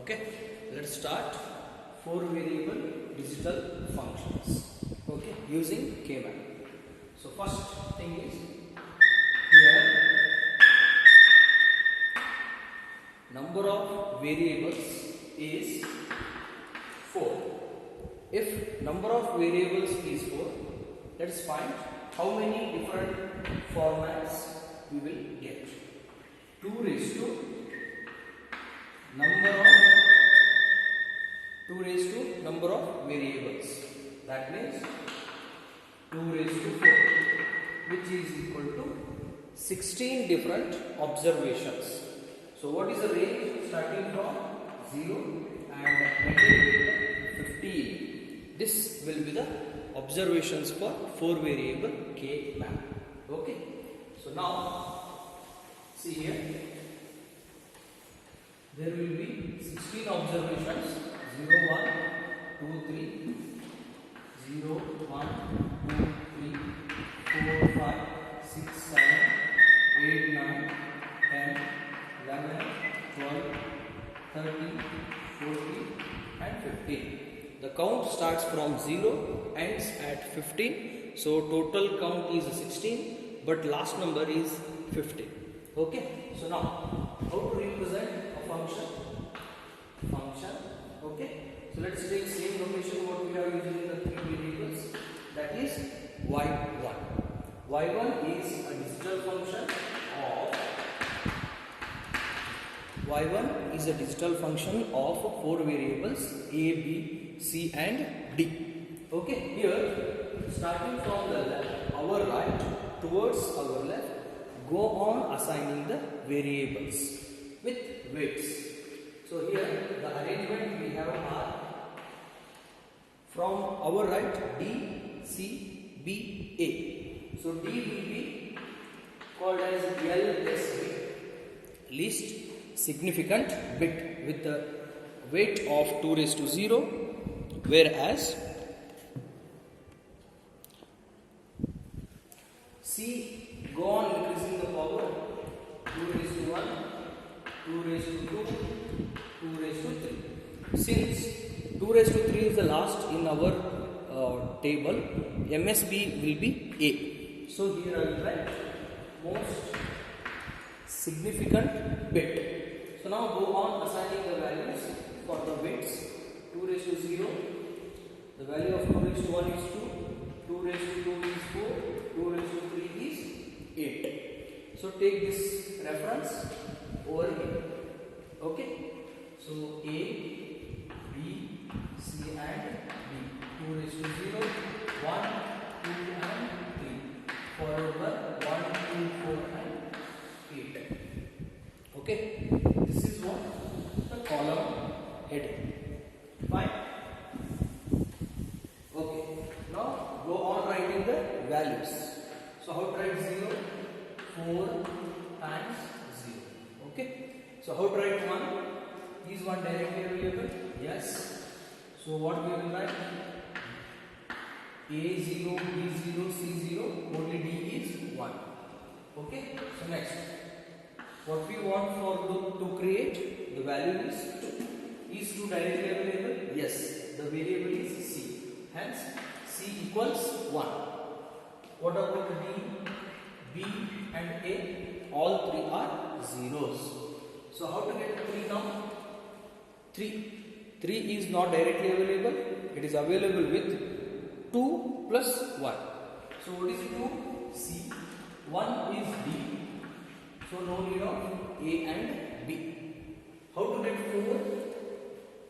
Okay, let's start 4 variable digital functions. Okay, using Kmap. So first thing is here number of variables is 4. If number of variables is 4, let's find how many different formats we will get. 2 raised to number of variables, that means 2 raised to 4, which is equal to 16 different observations. So what is the range starting from 0 and ending with 15? This will be the observations for 4 variable Kmap. Okay, so now see here, there will be 16 observations. 0, 1, 2, 3, 0, 1, 2, 3, 4, 5, 6, 7, 8, 9, 10, 11, 12, 13, 14 and 15. The count starts from 0, ends at 15. So total count is 16, but last number is 15. Okay, so now how to represent a function? Okay, so let's take same notation what we are using in the 3 variables, that is y1. Y1 is a digital function of 4 variables a, b, c and d. Okay, here starting from the left, our right towards our left, go on assigning the variables with weights. So here the arrangement we have are from our right D, C, B, A. So D will be called as LSB, least significant bit, with the weight of 2 raised to 0, whereas C go on increasing the power 2 raised to 1, 2 raised to 2, 2 raised to 3. Since 2 raised to 3 is the last in our table, MSB will be A. So here I will write most significant bit. So now go on assigning the values for the bits. 2 raised to 0, the value of 2 raised to 1 is 2, 2 raised to 2 is 4, 2 raised to 3 is 8. So take this reference over here. Okay, so A, B, C and D. 2 raised to 0, 1, 2 and 3, followed by 1, 2, 4 and 8. Okay, this is what the column heading. Fine. Okay, now go on writing the values. So how to write 0? 4 times 0. Okay, so how to write 1? Is 1 directly available? Yes. So what we will write? A0, B0, C0, only D is 1. Okay, so next, what we want for to create the value is 2. Is 2 directly available? Yes, the variable is C. Hence, C equals 1. What about D, B and A? All 3 are zeros. So how to get 3 now? 3 is not directly available. It is available with 2 plus 1. So what is 2? C. 1 is D. So no need of A and B. How to get 4?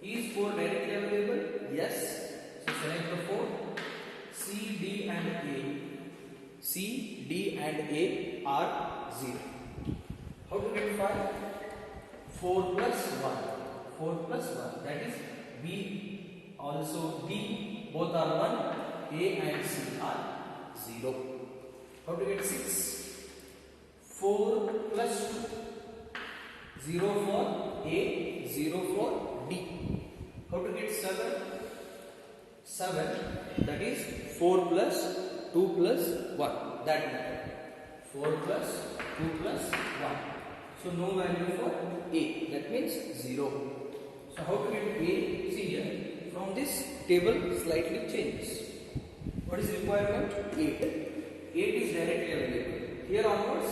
Is 4 directly available? Yes. So select the 4. C, D and A. C, D and A are 0. How to get 5? 4 plus 1. 4 plus 1. That is B, also D, both are 1. A and C are 0. How to get 6? 4 plus 2. 0 for A, 0 for D. How to get 7? 7, that is 4 plus 2 plus 1. That matter. 4 plus 2 plus 1. So no value for A. That means 0. So So how to get A? See here, from this table slightly changes. What is the requirement? 8. 8 is directly available. Here onwards,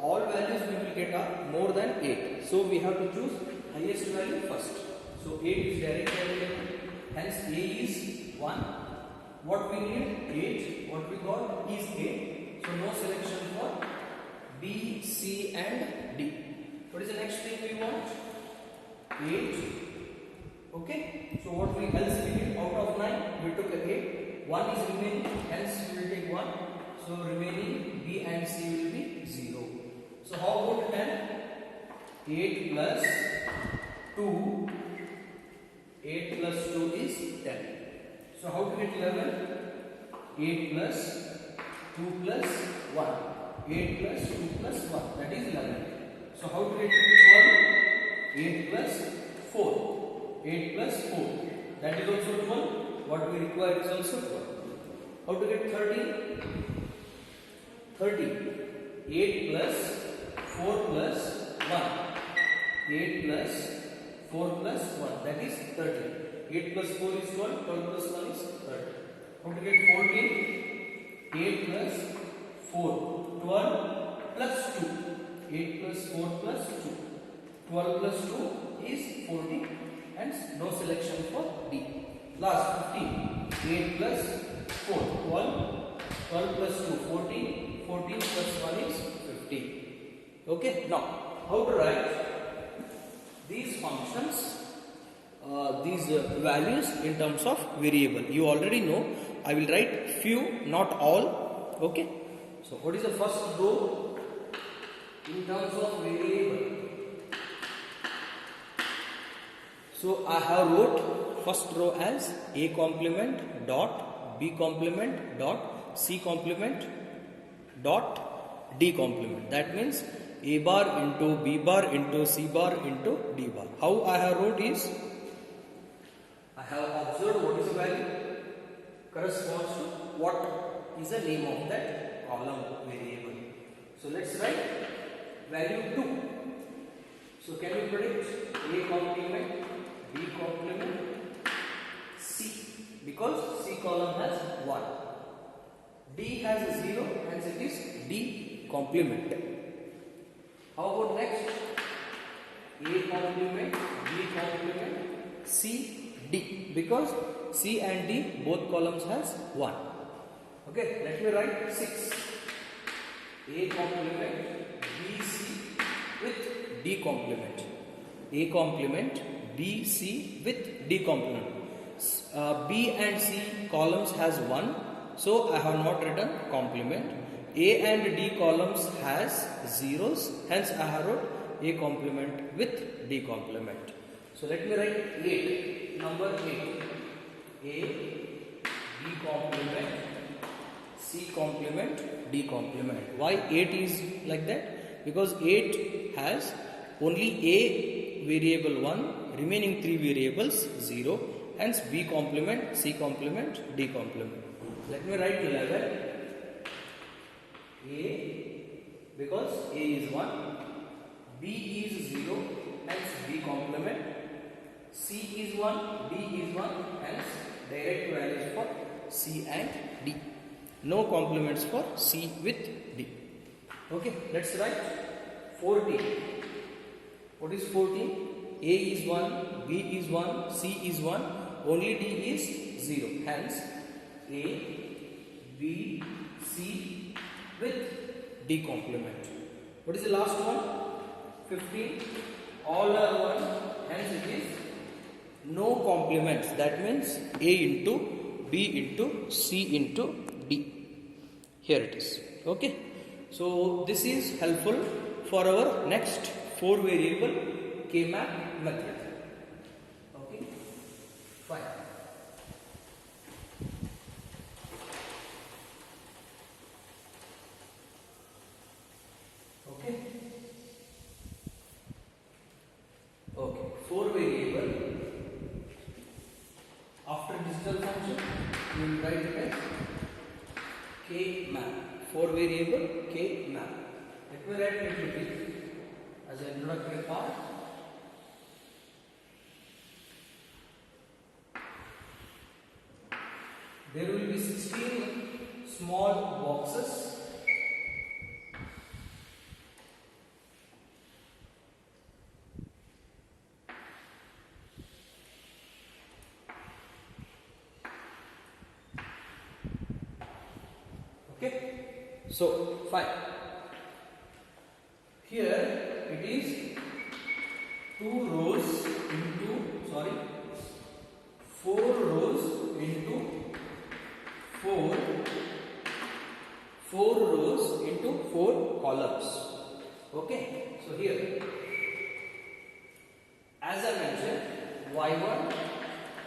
all values we will get are more than 8. So we have to choose highest value first. So 8 is directly available. Hence A is 1. What we need? 8. What we got is 8. So no selection for B, C and D. What is the next thing we want? 8. Okay. So what we else we need? Out of 9 we took 8. 1 is remaining. Hence we will take 1. So remaining B and C will be 0. So how about 10? 8 plus 2. 8 plus 2 is 10. So how to get 11? 8 plus 2 plus 1. 8 plus 2 plus 1. That is 11. So how to get 12? 8 plus 4. 8 plus 4. That is also 12. What we require is also 12. How to get 30? 30. 8 plus 4 plus 1. 8 plus 4 plus 1. That is 30. 8 plus 4 is 12. 12 plus 1 is 30. How to get 14? 8 plus 4. 12 plus 2. 8 plus 4 plus 2. 12 plus 2 is 14. Hence no selection for D. Last 15. 8 plus 4. 12. 12 plus 2. 14. 14 plus 1 is 15. Okay. Now, how to write these functions, these values in terms of variable? You already know. I will write few, not all. Okay. So, what is the first row in terms of variable? So, I have wrote first row as A complement dot B complement dot C complement dot D complement. That means A bar into B bar into C bar into D bar. How I have wrote is, I have observed what is the value corresponds to what is the name of that column variable. So let's write value 2. So can you predict A complement, B complement, C? Because C column has 1. D has a 0, hence it is D complement. How about next? A complement, B complement, C, D. Because C and D both columns has 1. Okay, let me write 6. A complement, B, C with D complement. A complement, B, C with D complement. B and C columns has 1. So I have not written complement. A and D columns has zeros. Hence I have wrote A complement with D complement. So let me write 8. Number 8. A, B complement, C complement, D complement. Why 8 is like that? Because 8 has only A variable 1, remaining 3 variables 0. Hence B complement, C complement, D complement. Let me write 11. A, because A is 1, B is 0, hence B complement, C is 1, D is 1, hence direct values for C and D. No complements for C with D. Okay, let's write 14. What is 14? A is 1, B is 1, C is 1, only D is 0. Hence A, B, C with D complement. What is the last one? 15. All are 1, hence it is no complements. That means A into B into C into D. Here it is. Okay. So this is helpful for our next 4 variable K-map method. Okay. Fine. Okay. Okay. 4 variable. After digital function, we will write it as K-map. 4 variable K-map. Let me write it as an introductory part. there will be 16 small boxes. Okay, so fine. Here it is 2 rows into, sorry, 4 rows into 4 rows into 4 columns. Okay, so here, as I mentioned, y1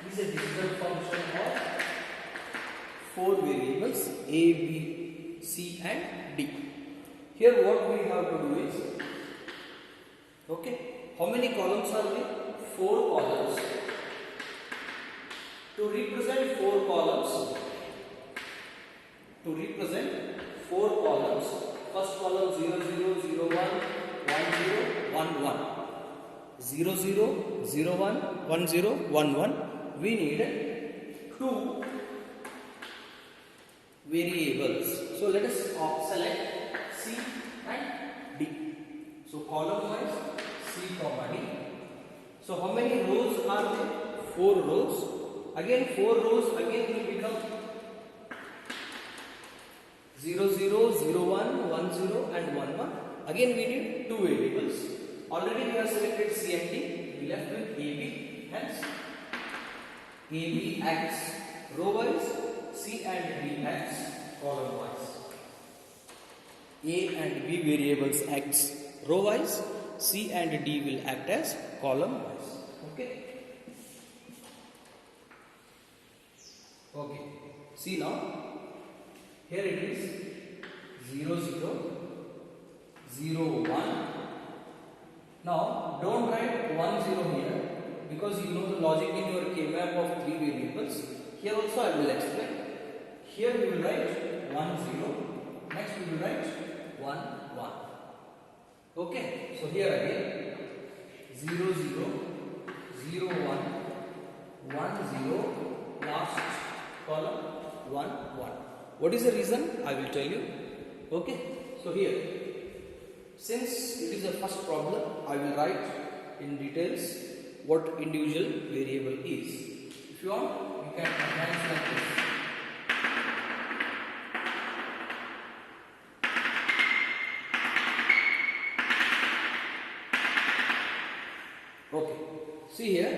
is a digital function of 4 variables a, b, c and d. Here what we have to do is, okay, how many columns are there? 4 columns. To represent 4 columns, first column 0, 0, 0, 1, 1, 0, 1, 1. 0, 0, 0, 1, 1, 0, 1, 1. We need 2 variables. So let us select C and D. So column wise C comma D. So how many rows are there? 4 rows. Again 4 rows again will become 0, 0, 0, 1, 1, 0 and 1, 1. Again we need 2 variables. Already we have selected C and D. We left with AB. Hence AB acts row wise, C and D acts column wise. A and B variables acts row wise, C and D will act as column wise. Okay. Okay. See now. Here it is 0, 0, 0, 1. Now don't write 1, 0 here because you know the logic in your K-map of 3 variables. Here also I will explain. Here we will write 1, 0. Next we will write 1, 1. Okay. So here again 0, 0, 0, 1, 1, 0. Last column 1, 1. What is the reason? I will tell you. Okay. So here, since it is a first problem, I will write in details what individual variable is. If you want, you can advance like this. Okay. See here,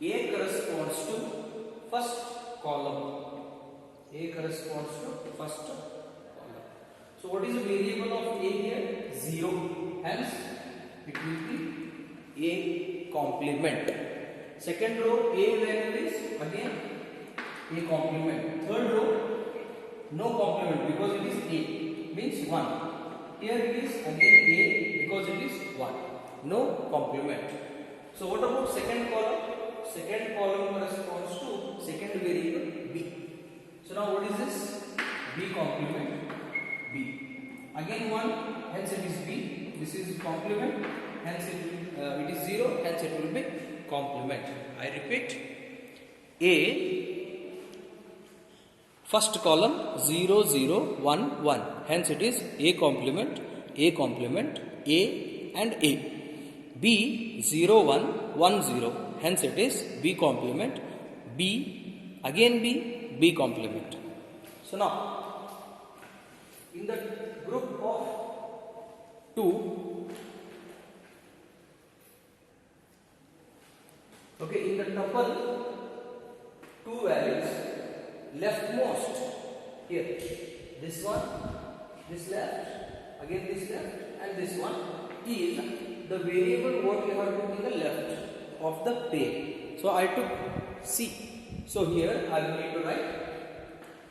A corresponds to first column. A corresponds to first column. So what is the variable of A here? 0. Hence it will be A complement. Second row A value is again A complement. Third row no complement because it is A, means 1. Here it is again A because it is 1. No complement. So what about second column? Second column corresponds to second variable B. So now what is this? B complement B. Again 1, hence it is B. This is complement, hence it is 0, hence it will be complement. I repeat, A, first column 0, 0, 1, 1. Hence it is A complement, A and A. B 0, 1, 1, 0. Hence it is B complement, B, again B, B complement. So now, in the group of 2, okay, in the tuple 2 values, leftmost here, this one, this left, again this left, and this one is the variable what you have put in the left of the pair. So I took C. So here I will need to write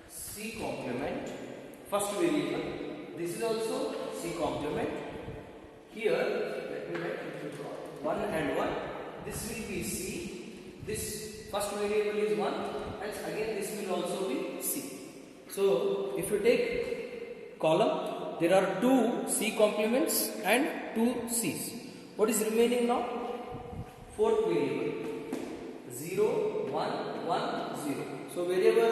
C complement, first variable. This is also C complement. Here, let me write 1 and 1. This will be C. This first variable is 1, and again this will also be C. So if you take column, there are 2 C complements and 2 C's. What is remaining now? Fourth variable. 0, 1, 1, 0. So wherever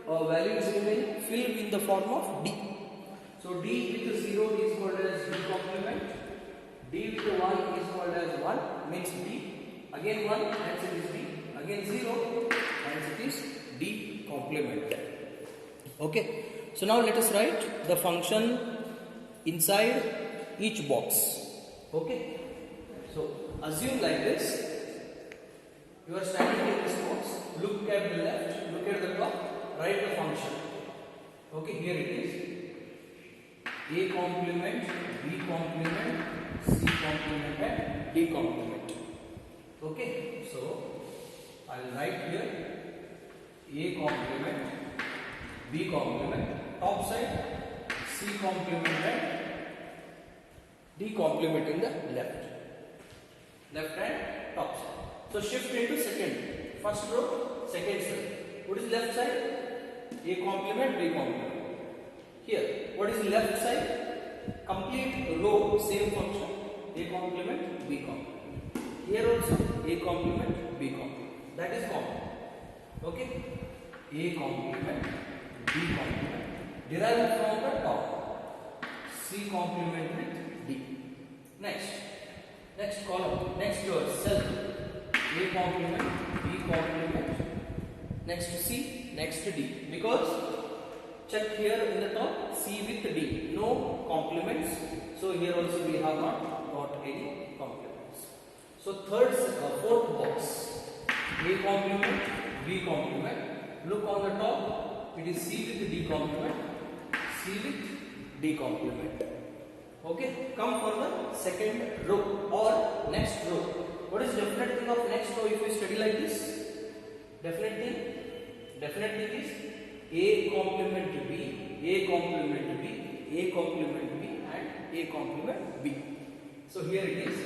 values remain, fill in the form of D. So D with 0 is called as D complement. D with 1 is called as 1, means D. Again 1, hence it is D. Again 0, hence it is D complement. Okay. So now let us write the function inside each box. Okay. So assume like this. You are standing in this box. Look at the left. Look at the top. Write the function. Okay. Here it is. A complement, B complement, C complement and D complement. Okay. So I will write here A complement, B complement, top side, C complement and D complement in the left hand top side. So shift into second, first row, second side. What is left side? A complement, B complement. Here, what is left side? Complete row, same function. A complement, B complement. Here also A complement, B complement. That is common. Okay? A complement, B complement. Derived from the top. C complement with D. Next column, next cell. A complement, B complement. Next C, next D. Because check here in the top, C with D. No complements. So here also we have not got any complements. So fourth box. A complement, B complement. Look on the top. It is C with D complement. C with D complement. Okay. Come for the second row or next row. What is definite thing of next row if we study like this? Definite thing is A complement B, A complement B, A complement B and A complement B. So here it is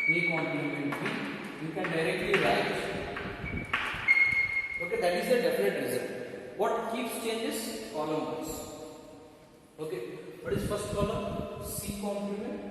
A complement B. You can directly write. Okay, that is the definite result. What keeps changes? Column wise. Okay, what is first column? C complement,